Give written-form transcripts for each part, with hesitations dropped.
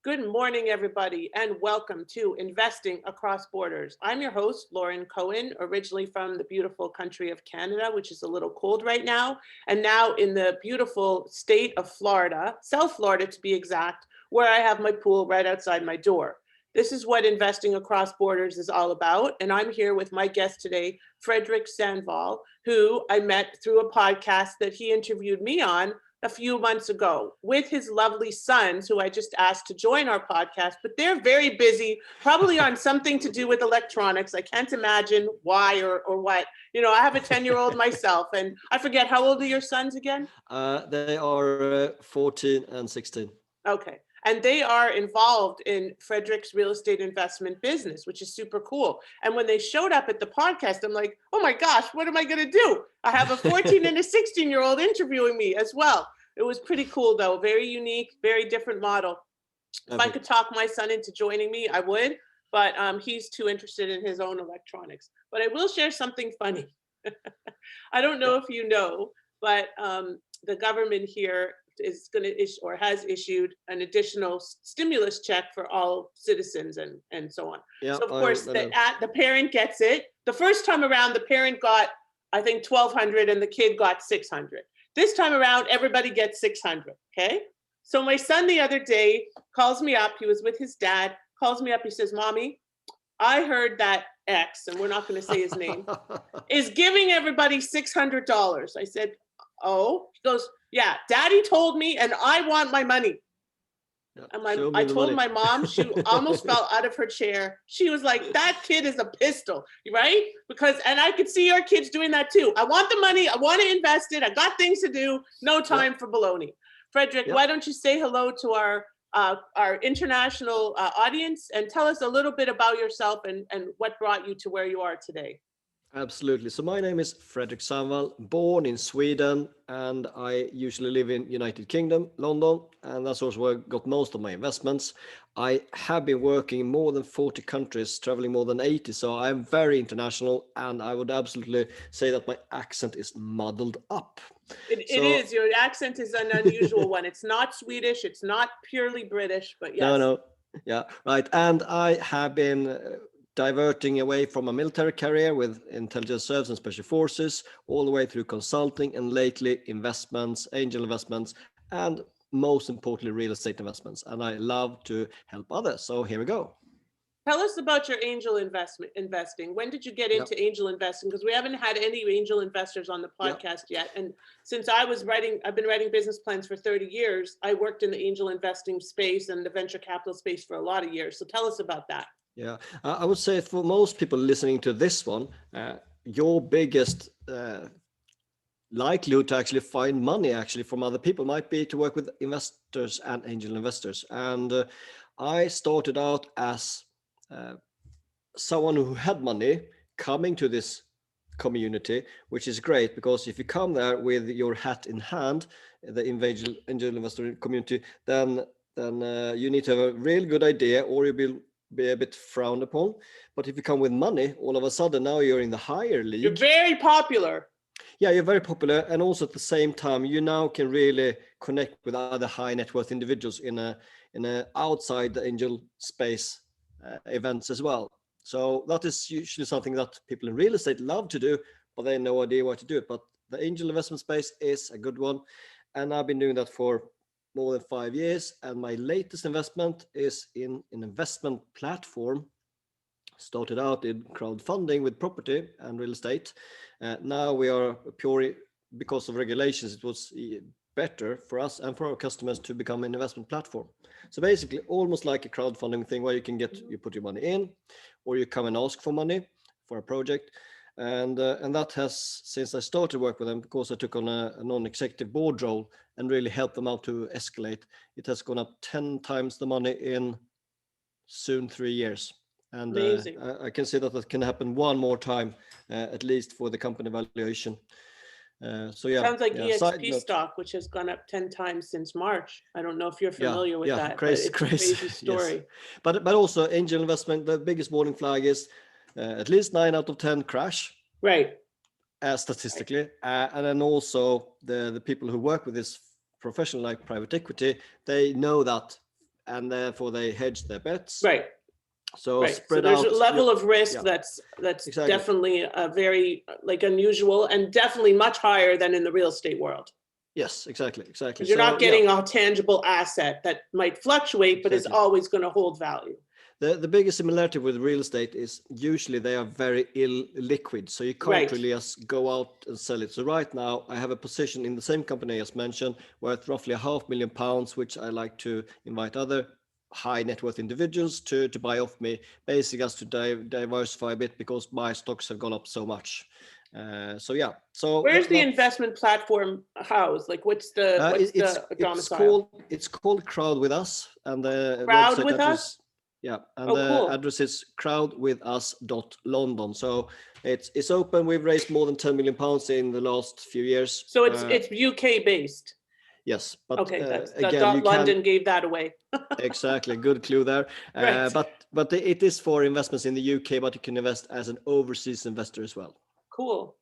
Good morning, everybody, and welcome to Investing Across Borders. I'm your host, Lauren Cohen, originally from the beautiful country of Canada, which is a little cold right now, and now in the beautiful state of Florida, South Florida to be exact, where I have my pool right outside my door. This is what Investing Across Borders is all about, and I'm here with my guest today, Fredrik Sandval, who I met through a podcast that he interviewed me on a few months ago with his lovely sons, who I just asked to join our podcast, but they're very busy, probably on something to do with electronics. I can't imagine why or what. You know, I have a 10-year-old myself, and I forget, how old are your sons again? They are 14 and 16. Okay. And they are involved in Fredrik's real estate investment business, which is super cool. And when they showed up at the podcast, I'm like, oh my gosh, what am I going to do? I have a 14 and a 16-year-old interviewing me as well. It was pretty cool, though. Very unique, very different model. If I could talk my son into joining me, I would. But he's too interested in his own electronics. But I will share something funny. I don't know if you know, but the government here is going to issue or has issued an additional stimulus check for all citizens and so on. Yeah, so of course the parent gets it. The first time around, the parent got, I think, $1,200 and the kid got $600. This time around, everybody gets $600. Okay. So my son the other day calls me up. He was with his dad, calls me up. He says, Mommy, I heard that X, and we're not going to say his name, is giving everybody $600. I said, oh, he goes, yeah, Daddy told me, and I want my money. Yeah, and I told my mom, she almost fell out of her chair. She was like, that kid is a pistol, right? And I could see your kids doing that too. I want the money. I want to invest it. I got things to do. No time for baloney. Fredrik, why don't you say hello to our international audience and tell us a little bit about yourself and what brought you to where you are today. Absolutely. So my name is Fredrik Sandval, born in Sweden, and I usually live in United Kingdom, London, and that's also where I got most of my investments. I have been working in more than 40 countries, traveling more than 80, so I'm very international, and I would absolutely say that my accent is muddled up. It is. Your accent is an unusual one. It's not Swedish. It's not purely British, but yes. No. Yeah, right. And I have been diverting away from a military career with intelligence service and special forces, all the way through consulting, and lately investments, angel investments, and most importantly, real estate investments. And I love to help others. So here we go. Tell us about your angel investing. When did you get into angel investing? Because we haven't had any angel investors on the podcast yet. And since I've been writing business plans for 30 years, I worked in the angel investing space and the venture capital space for a lot of years. So tell us about that. Yeah, I would say for most people listening to this one, your biggest likelihood to actually find money actually from other people might be to work with investors and angel investors. And I started out as someone who had money coming to this community, which is great because if you come there with your hat in hand, the angel investor community, then you need to have a real good idea or you'll be a bit frowned upon. But if you come with money, all of a sudden now you're in the higher league. You're very popular. Yeah, you're very popular, and also at the same time you now can really connect with other high net worth individuals in a outside the angel space events as well. So that is usually something that people in real estate love to do, but they have no idea why to do it. But the angel investment space is a good one, and I've been doing that for more than 5 years. And my latest investment is in an investment platform. Started out in crowdfunding with property and real estate. Now we are purely, because of regulations, it was better for us and for our customers to become an investment platform. So basically almost like a crowdfunding thing where you put your money in, or you come and ask for money for a project. And that has, since I started work with them, because I took on a non-executive board role and really helped them out to escalate, it has gone up 10 times the money in soon 3 years. And I can see that can happen one more time, at least for the company valuation. So yeah. Sounds like EXP stock, which has gone up 10 times since March. I don't know if you're familiar with that. Crazy, but it's a crazy story. Yes. But also angel investment, the biggest warning flag is at least 9 out of 10 crash. Right. Statistically. And then also the people who work with this profession like private equity, they know that and therefore they hedge their bets. Right. So right. So spread there's out. a level of risk Yeah. that's Exactly. definitely a very like unusual and definitely much higher than in the real estate world. Yes, exactly. Because you're not getting a tangible asset that might fluctuate, but is always going to hold value. The biggest similarity with real estate is usually they are very illiquid, so you can't really just go out and sell it. So right now I have a position in the same company as mentioned, worth roughly £500,000, which I like to invite other high net worth individuals to buy off me, basically just to diversify a bit because my stocks have gone up so much. So yeah. So where's the investment platform housed? Like what's the domicile? It's called Crowd with Us, and the Crowd website with address. Us? Yeah, and the address is crowdwithus.london. So it's open. We've raised more than £10 million in the last few years. So it's UK based. Yes, but okay, again, London gave that away. Exactly, good clue there. Right. But it is for investments in the UK, but you can invest as an overseas investor as well. Cool.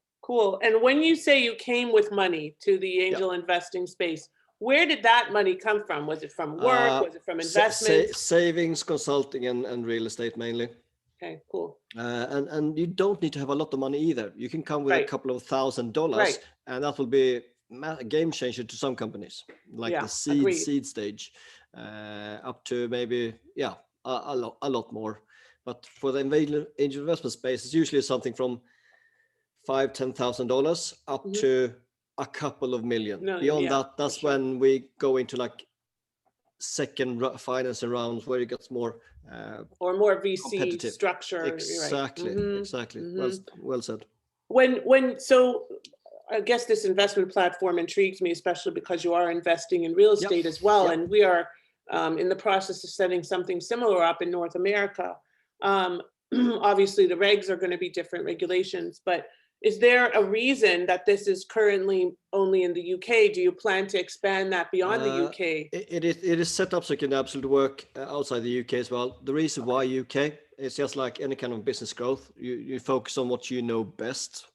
And when you say you came with money to the angel investing space, where did that money come from? Was it from work? Was it from investments? Savings, consulting, and real estate mainly. Okay, cool. And you don't need to have a lot of money either. You can come with a couple of $1,000, and that will be a game changer to some companies, like the seed stage, up to maybe a lot more. But for the angel investment space, it's usually something from $5,000-$10,000 up to a couple of million. Beyond that, that's when we go into like second financing rounds where it gets more or more VC structure. Exactly. Well said. So I guess this investment platform intrigues me, especially because you are investing in real estate as well, and we are in the process of setting something similar up in North America. Obviously the regs are going to be different regulations, but is there a reason that this is currently only in the UK? Do you plan to expand that beyond the UK? It is set up so it can absolutely work outside the UK as well. The reason why UK is just like any kind of business growth. You focus on what you know best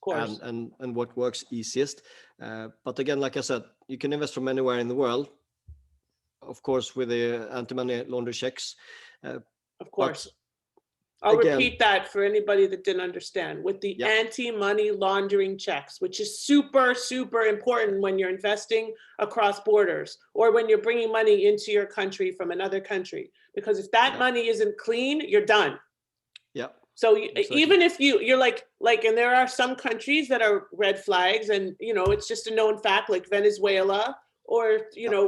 and what works easiest. But again, like I said, you can invest from anywhere in the world, of course, with the anti-money laundering checks. Of course. I'll repeat that for anybody that didn't understand. With the anti-money laundering checks, which is super, super important when you're investing across borders or when you're bringing money into your country from another country. Because if that money isn't clean, you're done. Yeah. So even if you're like, and there are some countries that are red flags, and it's just a known fact, like Venezuela or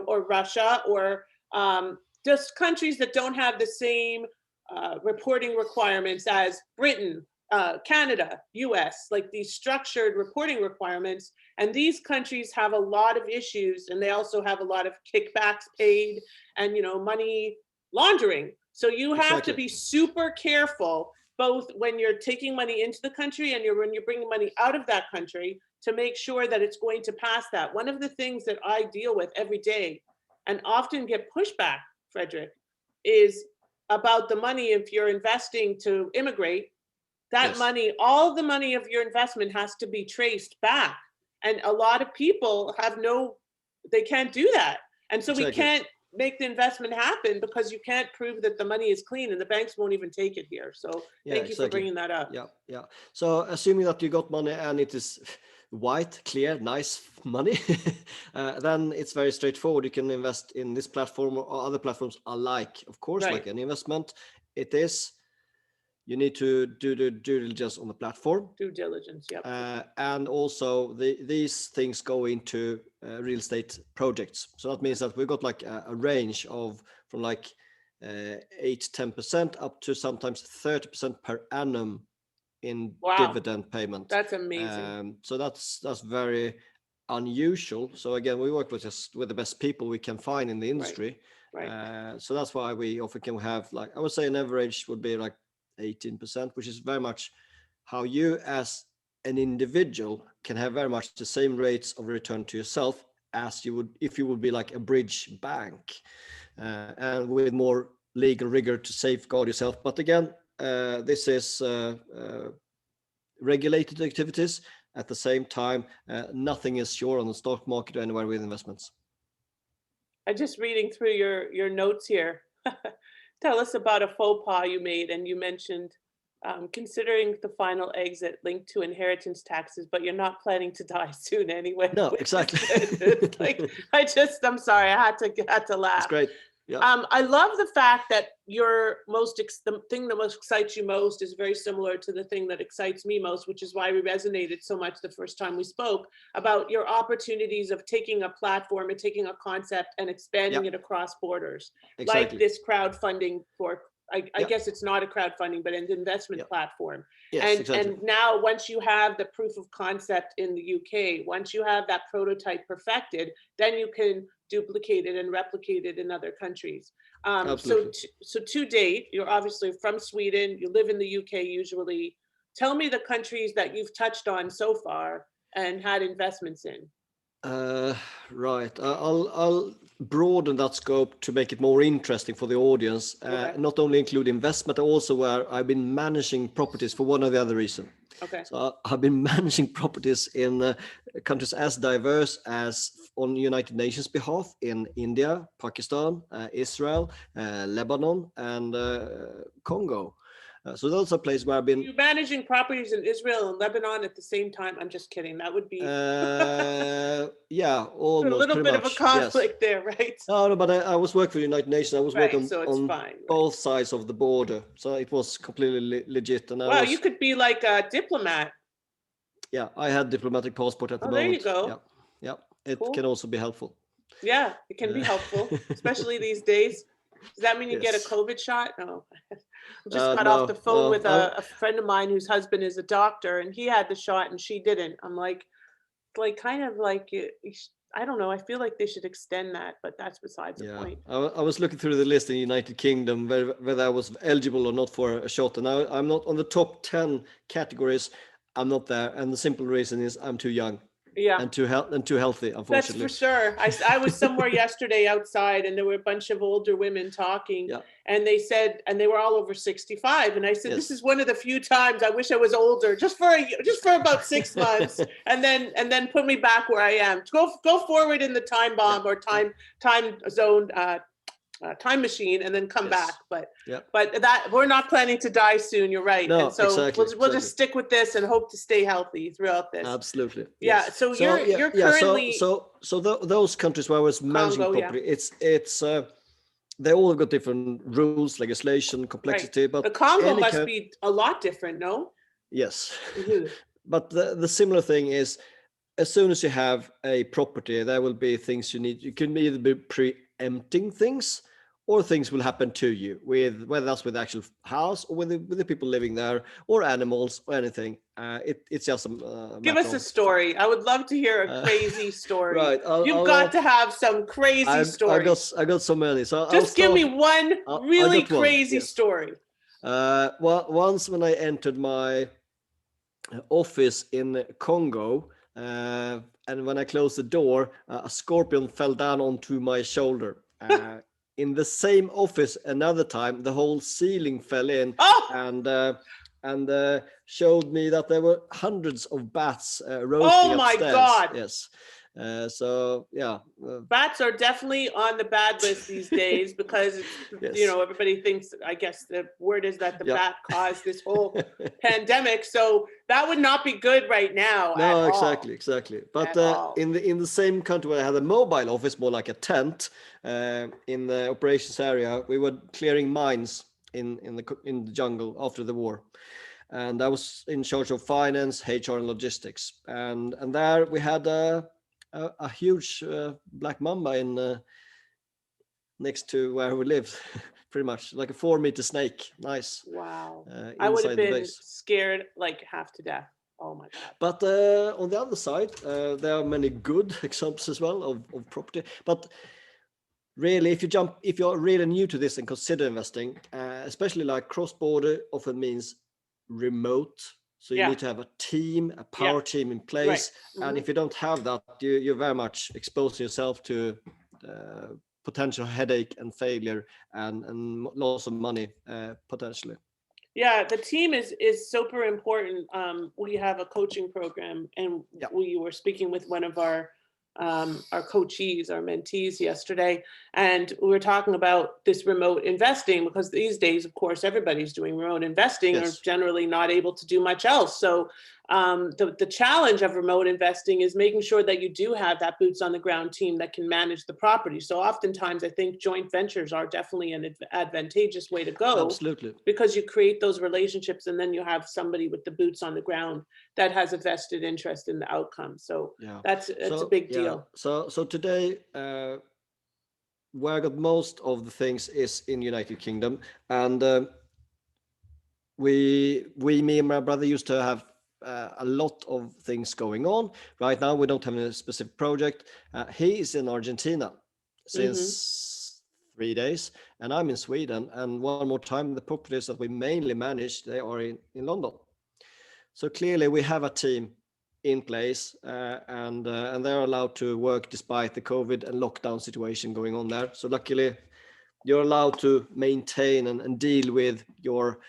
or Russia or just countries that don't have the same reporting requirements as Britain, Canada, US, like these structured reporting requirements. And these countries have a lot of issues, and they also have a lot of kickbacks paid and money laundering. So you have to be super careful, both when you're taking money into the country and when you're bringing money out of that country, to make sure that it's going to pass that. One of the things that I deal with every day and often get pushback, Fredrik, is about the money. If you're investing to immigrate, that money, all the money of your investment has to be traced back. And a lot of people they can't do that. And so we can't make the investment happen because you can't prove that the money is clean, and the banks won't even take it here. So thank you for bringing that up. Yeah. So assuming that you got money and it is white, clear, nice money, then it's very straightforward. You can invest in this platform or other platforms alike. Of course, like any investment, you need to do the due diligence on the platform. Due diligence, and also these things go into real estate projects. So that means that we've got like a range from like 8-10% up to sometimes 30% per annum in dividend payment. That's amazing. So that's very unusual. So again, we work with the best people we can find in the industry. So that's why we often can have, like, I would say an average would be like 18%, which is very much how you as an individual can have very much the same rates of return to yourself as you would if you would be like a bridge bank, and with more legal rigor to safeguard yourself. But again, this is regulated activities. At the same time, nothing is sure on the stock market or anywhere with investments. I'm just reading through your notes here. Tell us about a faux pas you made, and you mentioned considering the final exit linked to inheritance taxes, but you're not planning to die soon anyway, No, which is exactly. good. It's like I'm sorry, I had to It's laugh. great. Yeah. I love the fact that the thing that most excites you most is very similar to the thing that excites me most, which is why we resonated so much the first time we spoke about your opportunities of taking a platform and taking a concept and expanding Yeah, it across borders, like exactly. this crowdfunding for. I Yeah, guess it's not a crowdfunding, but an investment yeah. platform. Yes, And exactly. now once you have the proof of concept in the UK, once you have that prototype perfected, then you can duplicate it and replicate it in other countries. Absolutely. So to date, you're obviously from Sweden, you live in the UK usually. Tell me the countries that you've touched on so far and had investments in. Uh, right. I'll broaden that scope to make it more interesting for the audience. Okay. Not only include investment, also where I've been managing properties for one or the other reason. Okay. So I've been managing properties in countries as diverse as on United Nations behalf in India, Pakistan, Israel, Lebanon, and Congo. So those are places where I've been. You managing properties in Israel and Lebanon at the same time? I'm just kidding. That would be Yeah, a almost, little pretty bit of a much. Yes. conflict there, right? No, but I was working for the United Nations. I was Right. working So it's on fine. Right. both sides of the border, so it was completely legit. And I Wow, you was, could be like a diplomat. yeah, I had diplomatic passport at the Oh, there you moment. Yeah, go. yeah, it can Cool. also be helpful. Yeah, it can be Uh, helpful, especially these days. Does that mean you get a yes. COVID shot? No. I just got off the No, phone no. with a friend of mine whose husband is a doctor, and he had the shot and she didn't. I'm like kind of like I don't know. I feel like they should extend that, but that's besides the Yeah, point. I was looking through the list in the United Kingdom whether I was eligible or not for a shot, and I'm not on the top 10 categories. I'm not there, and the simple reason is I'm too young Yeah. and too healthy, That's for unfortunately. sure. I was somewhere yesterday outside and there were a bunch of older women talking Yeah. and they said, and they were all over 65. And I said, this is Yes. one of the few times I wish I was older, just for about 6 months and then put me back where I am. Go forward in the time Yeah. bomb or time zone, time machine and then come back. Yes. Yeah. But that we're not planning to die soon. You're right. And No, so exactly. we'll just stick with this and hope to stay healthy throughout this. Absolutely. Yeah. Yes. So So yeah, you're yeah. currently Those countries where I was managing Congo. Yeah. property, it's they all got different rules, legislation, Right. complexity, The but Congo any must kind. be a lot different, no? Yes. Mhm. But the similar thing is, as soon as you have a property, there will be things you need. You can either be preempting things, or things will happen to you with whether that's with the actual house or with the people living there, or animals or anything. It's just a Give matter us a of fact. story. I would love to hear a crazy story. Right. You've got to have some crazy stories. I got so many. So I'll Just give me start. one I really got one. crazy Yes. story. Well, once when I entered my office in Congo, and when I closed the door, a scorpion fell down onto my shoulder. In the same office, another time, the whole ceiling fell in, Oh, and showed me that there were hundreds of bats roasting oh my upstairs. God. Yes. So yeah. Bats are definitely on the bad list these days because it's, Yes. everybody thinks, I guess the word is that the Yeah. bat caused this whole pandemic. So that would not be good right now at No, all. exactly. But At all. in the same country where I had a mobile office, more like a tent, in the operations area, we were clearing mines in the jungle after the war, and I was in charge of finance, HR, and logistics. And there we had a huge black mamba in next to where we lived, pretty much like a 4-meter snake. Nice. Wow. I would have Inside the been base. scared like half to death. Oh my God. But on the other side, there are many good examples as well of property. But really, if you're really new to this and consider investing, especially like cross-border, often means remote. So you Yeah. need to have a team, a Yeah. power team in Right. place. And Mhm. if you don't have that, you're very much exposing yourself to potential headache and failure and loss of money potentially. Yeah, the team is super important. We have a coaching program, and Yeah. we were speaking with one of our our coachees, our mentees yesterday, and we were talking about this remote investing, because these days, of course, everybody's doing remote investing or Yes. generally not able to do much else. So the challenge of remote investing is making sure that you do have that boots on the ground team that can manage the property. So oftentimes I think joint ventures are definitely an advantageous way to go, Absolutely. because you create those relationships and then you have somebody with the boots on the ground that has a vested interest in the outcome. So Yeah. that's a big deal. So today, where I got most of the things is in United Kingdom, and me and my brother used to have a lot of things going on. Right now, we don't have a specific project. He is in Argentina since 3 days, and I'm in Sweden. And one more time, the properties that we mainly manage, they are in London. So clearly, we have a team in place, and they're allowed to work despite the COVID and lockdown situation going on there. So luckily, you're allowed to maintain and deal with your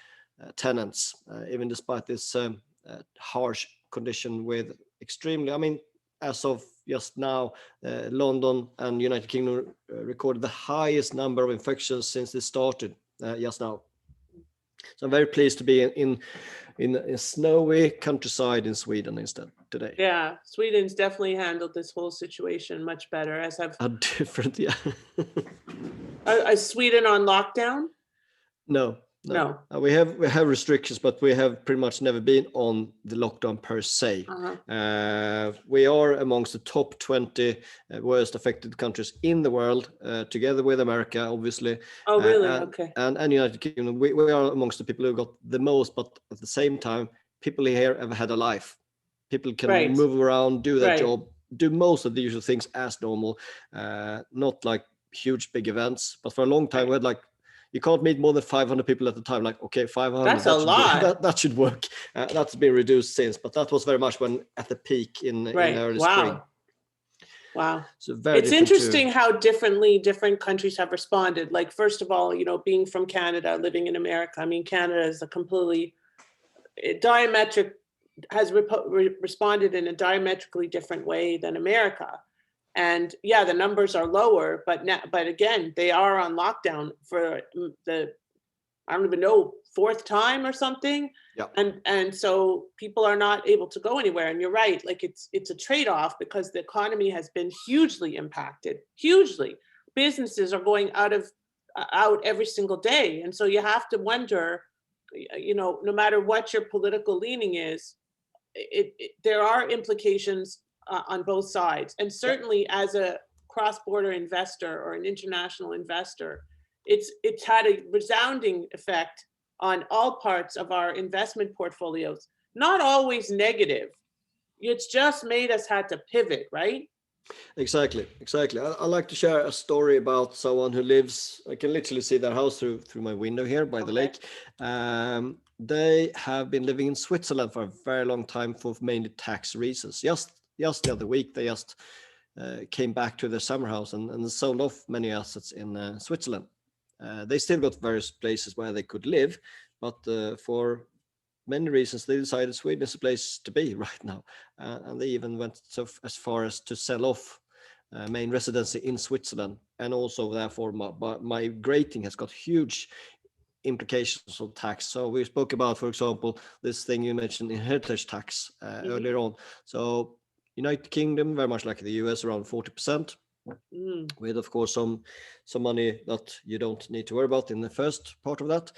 tenants, even despite this harsh condition with extremely, I mean, as of just now, London and United Kingdom recorded the highest number of infections since it started just now. So I'm very pleased to be in a snowy countryside in Sweden instead today. Yeah, Sweden's definitely handled this whole situation much better, as have. A different, yeah. Is Sweden on lockdown? No. No. We have restrictions, but we have pretty much never been on the lockdown per se. We are amongst the top 20 worst affected countries in the world, together with America, obviously. Oh, really? Okay. And United Kingdom. We are amongst the people who got the most, but at the same time, people here have had a life. People can move around, do their job, do most of the usual things as normal. Not like huge big events, but for a long time we had like, you can't meet more than 500 people at a time. Like, okay, 500. That's a lot. That should work. That's been reduced since, but that was very much when at the peak in early spring. Wow. So it's interesting how differently different countries have responded. Like, first of all, being from Canada, living in America, I mean, Canada is a completely has responded in a diametrically different way than America. And yeah, the numbers are lower, but again, they are on lockdown for I don't even know, 4th time or something. Yeah. And so people are not able to go anywhere. And you're right, like it's a trade-off, because the economy has been hugely impacted, hugely. Businesses are going out every single day. And so you have to wonder, no matter what your political leaning is, there are implications on both sides. And certainly as a cross-border investor or an international investor, it's had a resounding effect on all parts of our investment portfolios. Not always negative. It's just made us had to pivot, right? Exactly. I like to share a story about someone who lives, I can literally see their house through my window here by the lake. They have been living in Switzerland for a very long time for mainly tax reasons. Just the other week, they just came back to their summer house and sold off many assets in Switzerland. They still got various places where they could live, but for many reasons, they decided Sweden is a place to be right now. And they even went as far as to sell off main residency in Switzerland. And also, therefore, migrating has got huge implications on tax. So we spoke about, for example, this thing you mentioned, inheritance tax earlier on. So United Kingdom, very much like the US, around 40%. With, of course, some money that you don't need to worry about in the first part of that.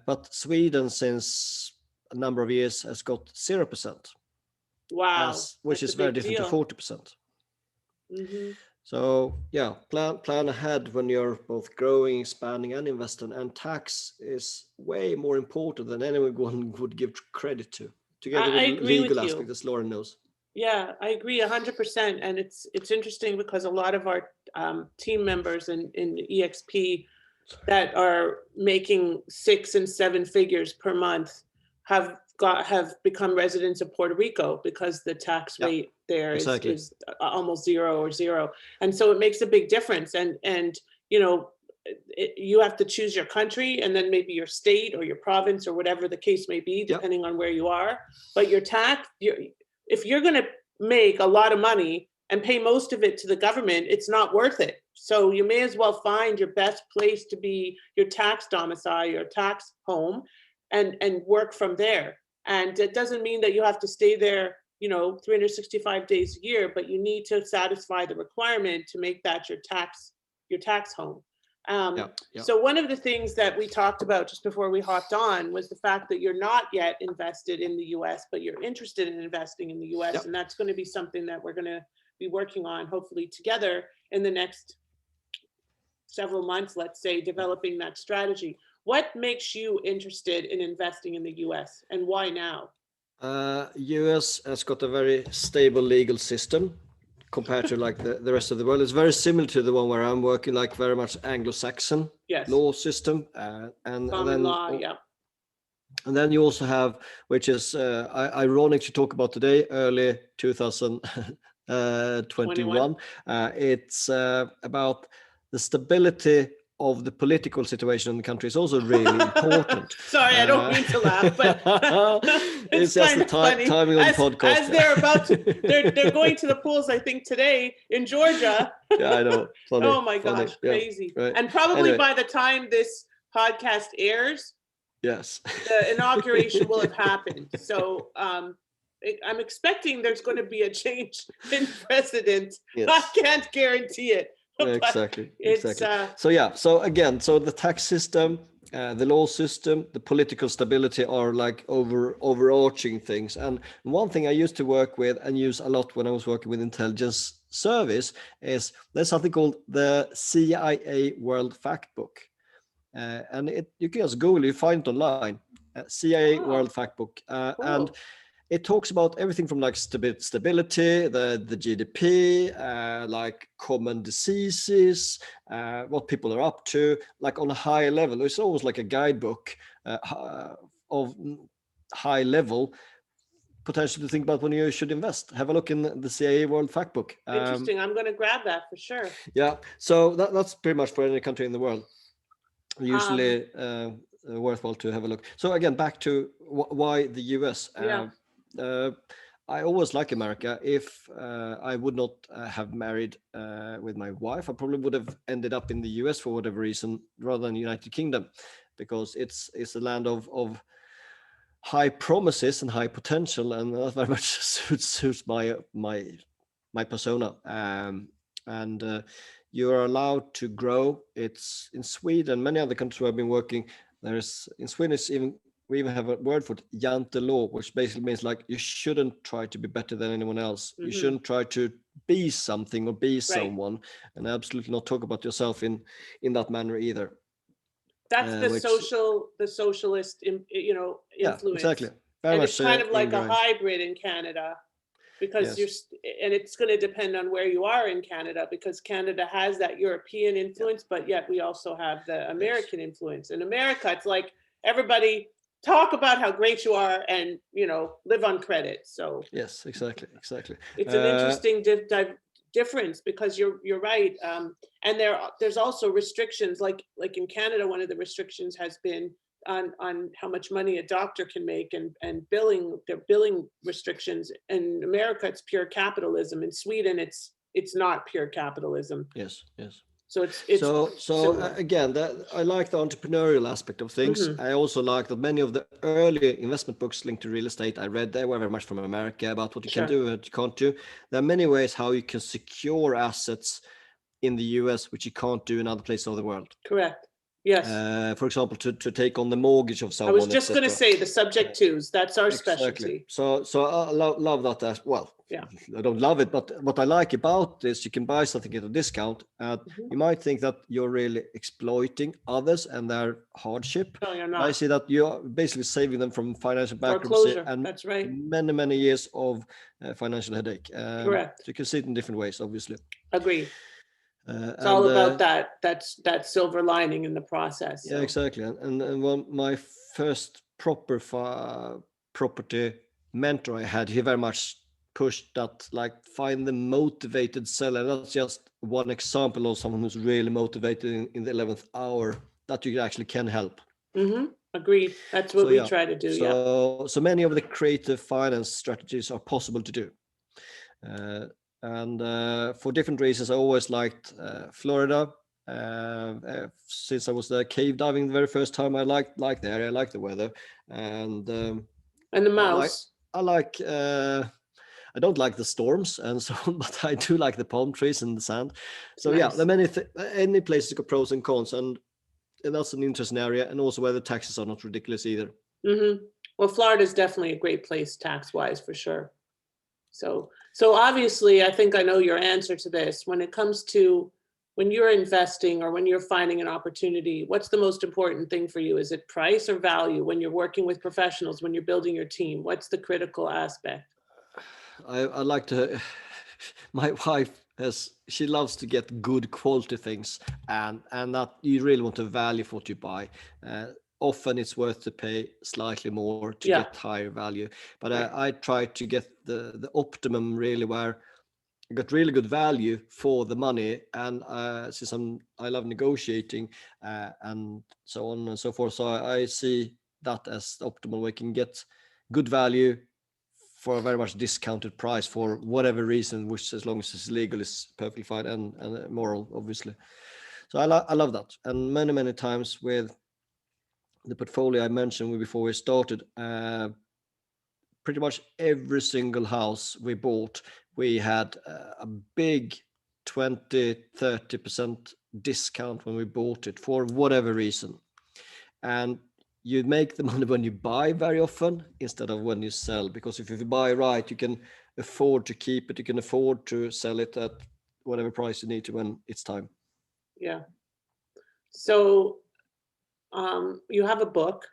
But Sweden, since a number of years, has got 0%. Wow. Which is very different to 40%. So yeah, plan ahead when you're both growing, expanding, and investing. And tax is way more important than anyone would give credit to. Together with legal aspect, as Lauren knows. Yeah, I agree 100%. And it's interesting because a lot of our team members in EXP that are making 6 and 7 figures per month have become residents of Puerto Rico, because the tax rate there is almost zero. And so it makes a big difference. And you have to choose your country, and then maybe your state or your province or whatever the case may be, depending on where you are. But your tax, if you're going to make a lot of money, and pay most of it to the government, it's not worth it. So you may as well find your best place to be your tax domicile, your tax home, and work from there. And it doesn't mean that you have to stay there, 365 days a year, but you need to satisfy the requirement to make that your tax home. So one of the things that we talked about just before we hopped on was the fact that you're not yet invested in the US, but you're interested in investing in the US. And that's going to be something that we're going to be working on, hopefully together in the next several months, let's say, developing that strategy. What makes you interested in investing in the US, and why now? US has got a very stable legal system compared to like the rest of the world. It's very similar to the one where I'm working, like very much Anglo-Saxon law system. And then law, And then you also have, which is ironic to talk about today, early 2021. It's about the stability of the political situation in the country is also really important. Sorry, I don't mean to laugh, but it's just the timing of the podcast. As they're going to the polls, I think today in Georgia. Yeah, I know. Funny, oh my gosh, crazy. Yeah, right. And probably by the time this podcast airs, yes, the inauguration will have happened. So I'm expecting there's going to be a change in president. Yes. I can't guarantee it. Exactly. So again, the tax system, the law system, the political stability are like overarching things. And one thing I used to work with and use a lot when I was working with intelligence service is there's something called the CIA World Factbook. And you can just Google, you find it online, CIA World Factbook. Cool. And it talks about everything from like stability, the GDP, like common diseases, what people are up to, like on a higher level. It's almost like a guidebook of high level potential to think about when you should invest. Have a look in the CIA World Factbook. Interesting. I'm going to grab that for sure. Yeah. So that's pretty much for any country in the world. Usually worthwhile to have a look. So again, back to why the US. I always like America. If I would not have married with my wife, I probably would have ended up in the US for whatever reason, rather than the United Kingdom, because it's a land of high promises and high potential, and that very much suits my persona. And you are allowed to grow. It's in Sweden, many other countries where I've been working. In Sweden, we even have a word for it, jante-law, which basically means like you shouldn't try to be better than anyone else. Mm-hmm. You shouldn't try to be something or be someone, and absolutely not talk about yourself in that manner either. That's the socialist, influence. Yeah, exactly. And it's kind of like a hybrid in Canada, because and it's going to depend on where you are in Canada, because Canada has that European influence, but yet we also have the American influence. In America, it's like everybody talk about how great you are and, live on credit. So yes, exactly. It's an interesting difference, because you're right. And there's also restrictions, like in Canada, one of the restrictions has been on how much money a doctor can make, and their billing restrictions. In America, it's pure capitalism. In Sweden, it's not pure capitalism. Yes. So it's again, that I like the entrepreneurial aspect of things. Mm-hmm. I also like that many of the early investment books linked to real estate I read, they were very much from America, about what you can do and what you can't do. There are many ways how you can secure assets in the US which you can't do in other places of the world. Correct. Yes. For example, to take on the mortgage of someone. I was just going to say the subject twos. That's our specialty. So I love that as well. Yeah. I don't love it, but what I like about this, you can buy something at a discount. You might think that you're really exploiting others and their hardship. No, you're not. I see that you're basically saving them from financial bankruptcy and that's right. many years of financial headache. Correct. So you can see it in different ways, obviously. Agree. It's all about that silver lining in the process. So. Yeah, exactly. And one, my first proper property mentor I had, he very much pushed that, like, find the motivated seller. That's just one example of someone who's really motivated in the 11th hour that you actually can help. Mm-hmm. Agreed. That's what we try to do. So many of the creative finance strategies are possible to do. And for different reasons, I always liked Florida. Since I was cave diving the very first time, I liked the area, I liked the weather, and the mouse. I like I don't like the storms and so on, but I do like the palm trees and the sand. So Nice. yeah, there are many any places got pros and cons, and that's an interesting area, and also where the taxes are not ridiculous either. Well, Florida is definitely a great place tax-wise for sure. So obviously, I think I know your answer to this. When it comes to when you're investing or when you're finding an opportunity, what's the most important thing for you? Is it price or value? When you're working with professionals, when you're building your team, what's the critical aspect? I like to. My wife she loves to get good quality things, and that you really want to value for what you buy. Often it's worth to pay slightly more to get higher value, but I try to get the optimum, really, where I got really good value for the money. And since I love negotiating and so on and so forth, so I see that as the optimal way. Can get good value for a very much discounted price for whatever reason, which, as long as it's legal, is perfectly fine, and moral, obviously. So I love that. And many times with the portfolio I mentioned before we started, pretty much every single house we bought, we had a big 20-30% discount when we bought it, for whatever reason. And you make the money when you buy very often instead of when you sell, because if you buy right, you can afford to keep it, you can afford to sell it at whatever price you need to when it's time. Yeah. So you have a book,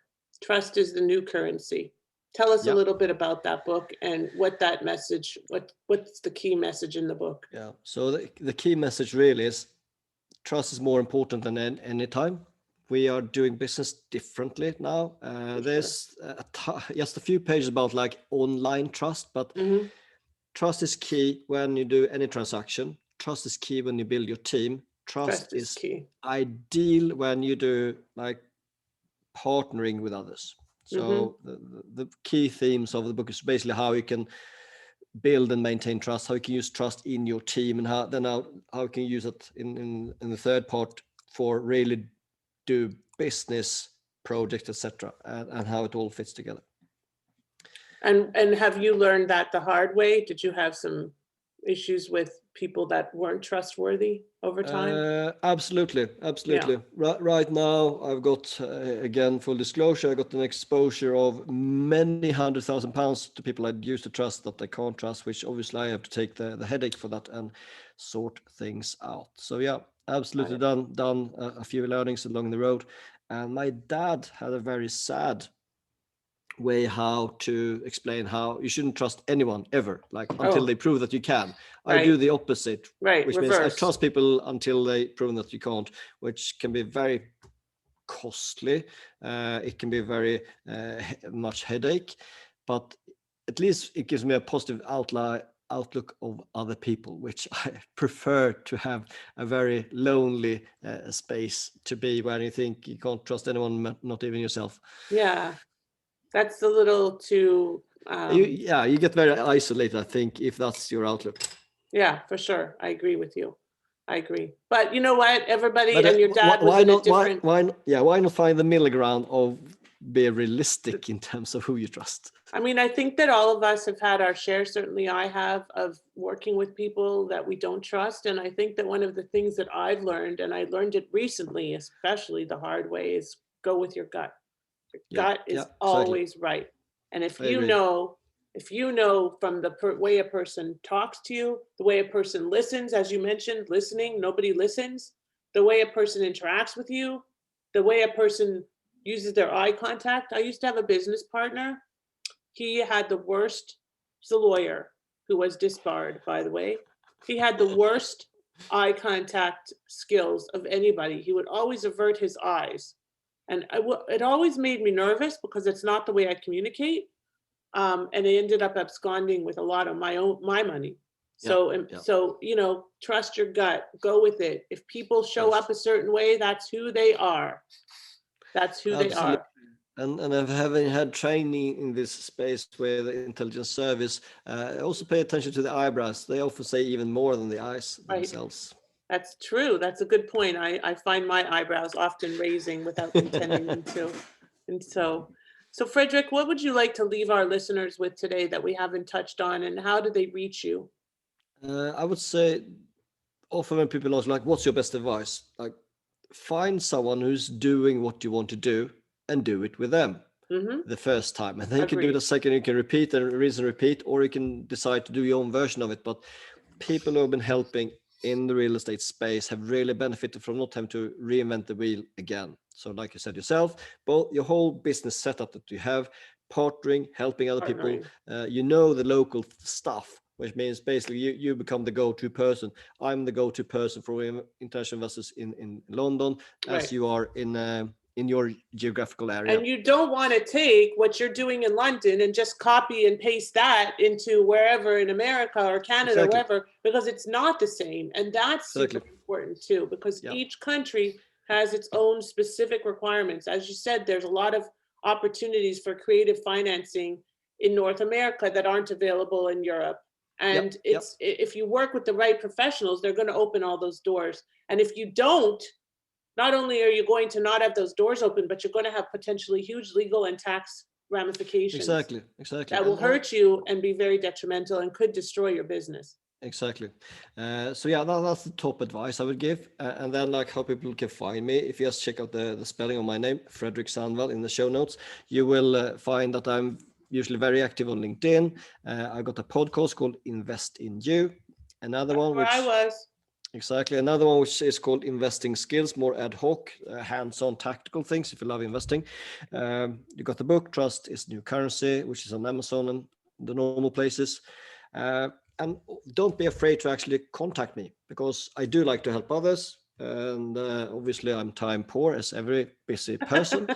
Trust is the New Currency. Tell us a little bit about that book and what that message, what's the key message in the book? Yeah. So the key message really is trust is more important than any time. We are doing business differently now. There's just a few pages about like online trust, but trust is key when you do any transaction. Trust is key when you build your team. Trust is key. Ideal when you do like partnering with others. So the key themes of the book is basically how you can build and maintain trust, how you can use trust in your team, and how you can use it in the third part for really do business projects, etc., and how it all fits together. And have you learned that the hard way? Did you have some issues with people that weren't trustworthy over time? Absolutely. Right now, I've got, again, full disclosure, I got an exposure of many £100,000 to people I used to trust that I can't trust, which obviously I have to take the headache for that and sort things out. So yeah, absolutely done a few learnings along the road. And my dad had a very sad way how to explain how you shouldn't trust anyone ever, like until they prove that you can. I do the opposite, which means I trust people until they prove that you can't, which can be very costly. It can be very much headache, but at least it gives me a positive outlook of other people, which I prefer to have a very lonely space to be, where you think you can't trust anyone, not even yourself. Yeah. That's a little too. You get very isolated, I think, if that's your outlook. Yeah, for sure. I agree with you. I agree. But you know what? Everybody and your dad was in a different. Why not find the middle ground of be realistic in terms of who you trust? I mean, I think that all of us have had our share, certainly I have, of working with people that we don't trust. And I think that one of the things that I've learned, and I learned it recently, especially the hard way, is go with your gut. Your gut is always right. And if you know from the way a person talks to you, the way a person listens, as you mentioned, listening, nobody listens, the way a person interacts with you, the way a person uses their eye contact. I used to have a business partner. He had the worst, he's a lawyer who was disbarred, by the way. He had the worst eye contact skills of anybody. He would always avert his eyes. And it always made me nervous because it's not the way I communicate. And I ended up absconding with a lot of my money. So, trust your gut, go with it. If people show up a certain way, that's who they are. They are. And I've having had training in this space with intelligence service, also pay attention to the eyebrows. They often say even more than the eyes Right. themselves. That's true. That's a good point. I find my eyebrows often raising without intending them to. And so Fredrik, what would you like to leave our listeners with today that we haven't touched on, and how do they reach you? I would say often when people ask like, "What's your best advice?" Like, find someone who's doing what you want to do and do it with them Mm-hmm. the first time, and then you can do it Agreed. a second. You can repeat and rinse and repeat, or you can decide to do your own version of it. But people who have been helping in the real estate space have really benefited from not having to reinvent the wheel again. So like you said yourself, both your whole business setup that you have, partnering, helping other people, Partnering. the local stuff, which means basically you become the go-to person. I'm the go-to person for international investors in London, as Right. you are in your geographical area. And you don't want to take what you're doing in London and just copy and paste that into wherever in America or Canada, Exactly. wherever, because it's not the same. And that's super Exactly. important too, because Yeah. each country has its own specific requirements. As you said, there's a lot of opportunities for creative financing in North America that aren't available in Europe. Yep. And Yep. it's if you work with the right professionals, they're going to open all those doors. And if you don't, not only are you going to not have those doors open, but you're going to have potentially huge legal and tax ramifications Exactly. Exactly. that will And hurt you and be very detrimental and could destroy your business. exactly. So yeah, that's the top advice I would give. And then like how people can find me, if you just check out the spelling of my name, Fredrik Sandval, in the show notes, you will find that I'm usually very active on LinkedIn. I got a podcast called Invest in You. Another That's one where I which was. Exactly. Another one which is called Investing Skills, more ad hoc, hands-on tactical things if you love investing. You got the book Trust is New Currency, which is on Amazon and the normal places. And don't be afraid to actually contact me, because I do like to help others. And obviously I'm time poor as every busy person.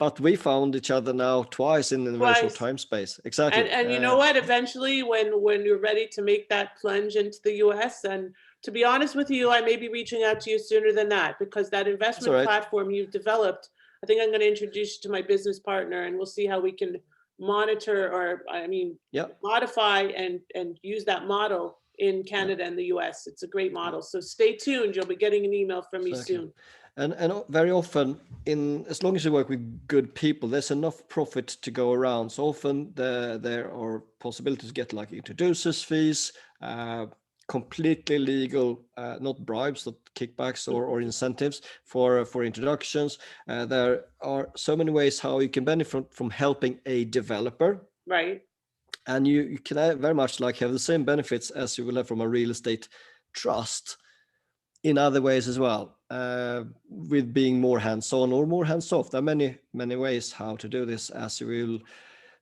But we found each other now twice in a very short Twice. time space. Exactly. And you know what? Eventually, when you're ready to make that plunge into the US, and to be honest with you, I may be reaching out to you sooner than that, because that That's all investment right. platform you've developed, I think I'm going to introduce you to my business partner, and we'll see how we can monitor, or I mean, Yeah. modify and use that model in Yeah. Canada and the US. It's a great Yeah. model. So stay tuned. You'll be getting an email from me Exactly. soon. And very often, in as long as you work with good people, there's enough profit to go around. So often there are possibilities to get like introducers fees, completely legal, not bribes, not kickbacks or incentives for introductions. There are so many ways how you can benefit from helping a developer, Right. and you can very much like have the same benefits as you will have from a real estate trust in other ways as well, with being more hands-on or more hands-off. There are many ways how to do this, as you will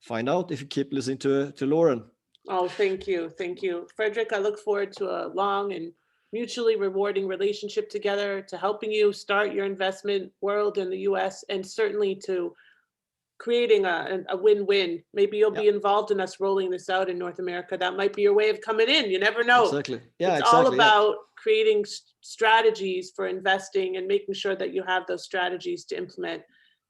find out if you keep listening to Lauren. Oh, thank you. Thank you. Fredrik, I look forward to a long and mutually rewarding relationship together, to helping you start your investment world in the US, and certainly to creating a win-win. Maybe you'll Yeah, be involved in us rolling this out in North America. That might be your way of coming in. You never know. exactly. Yeah, It's all exactly. Yeah, about creating strategies for investing and making sure that you have those strategies to implement.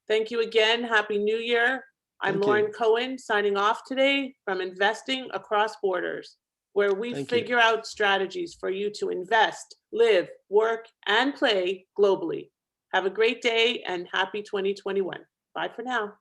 Thank you again. Happy New Year. I'm thank you. Lauren Cohen, signing off today from Investing Across Borders, where we Thank you. figure out strategies for you to invest, live, work, and play globally. Have a great day and happy 2021. Bye for now.